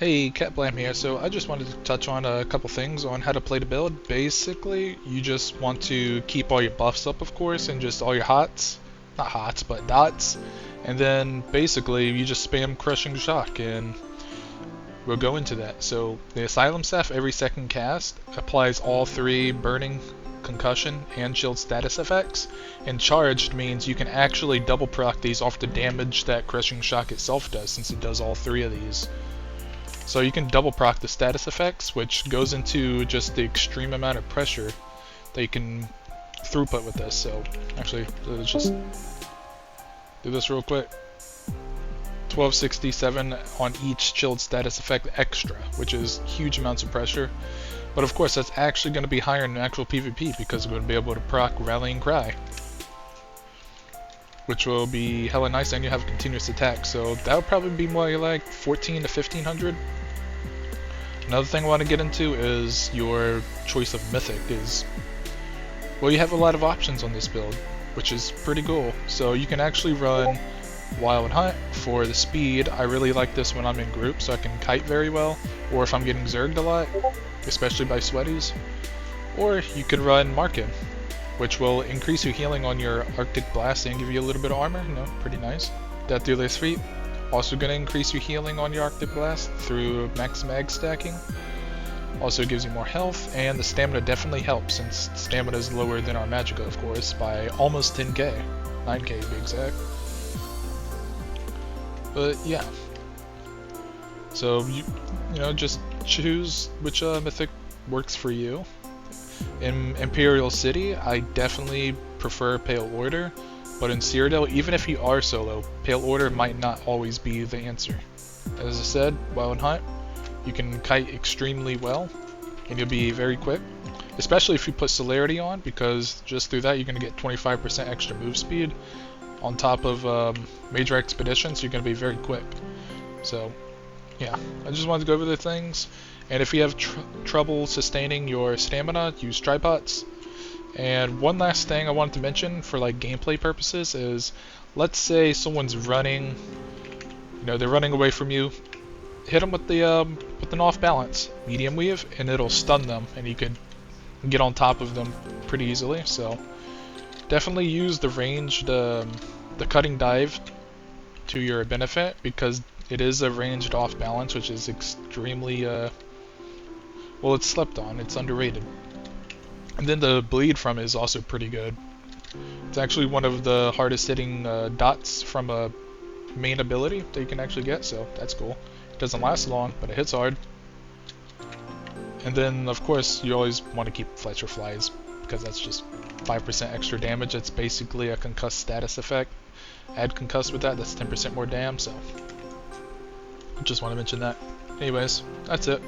Hey, Cat Blam here. So I just wanted to touch on a couple things on how to play the build. Basically, you just want to keep all your buffs up, of course, and just all your hots. Not hots, but dots. And then basically, you just spam Crushing Shock, and we'll go into that. So the Asylum Staff, every second cast, applies all three Burning, Concussion, and Shield status effects. And Charged means you can actually double proc these off the damage that Crushing Shock itself does, since it does all three of these. So you can double proc the status effects, which goes into just the extreme amount of pressure that you can throughput with this. So actually, let's just do this real quick. 1267 on each chilled status effect extra, which is huge amounts of pressure. But of course, that's actually going to be higher in actual PvP because we're going to be able to proc Rallying Cry, which will be hella nice, and you have continuous attack. So that would probably be more like 14 to 1500. Another thing I want to get into is your choice of mythic. Well, you have a lot of options on this build, which is pretty cool. So you can actually run Wild Hunt for the speed. I really like this when I'm in group, so I can kite very well, or if I'm getting zerged a lot, especially by sweaties. Or you could run Markin, which will increase your healing on your Arctic Blast and give you a little bit of armor. You know, pretty nice. That Dealer's Feet, also going to increase your healing on your Arctic Blast through max mag stacking. Also gives you more health, and the stamina definitely helps, since stamina is lower than our Magicka, of course, by almost 10k. 9k to be exact. But yeah. So you know, just choose which mythic works for you. In Imperial City, I definitely prefer Pale Order, but in Cyrodiil, even if you are solo, Pale Order might not always be the answer. As I said, Wild Hunt, you can kite extremely well, and you'll be very quick, especially if you put Celerity on, because just through that you're going to get 25% extra move speed on top of Major Expedition, so you're going to be very quick. So yeah, I just wanted to go over the things. And if you have trouble sustaining your stamina, use tripods. And one last thing I wanted to mention for like gameplay purposes is, let's say someone's running, you know, they're running away from you. Hit them with an off balance medium weave, and it'll stun them, and you can get on top of them pretty easily. So definitely use the ranged, the cutting dive to your benefit, because it is a ranged off balance, which is extremely well, it's slept on, it's underrated. And then the bleed from it is also pretty good. It's actually one of the hardest hitting dots from a main ability that you can actually get, so that's cool. It doesn't last long, but it hits hard. And then, of course, you always want to keep Fletcher Flies, because that's just 5% extra damage. It's basically a concuss status effect. Add concuss with that, that's 10% more damn, so just want to mention that. Anyways, that's it.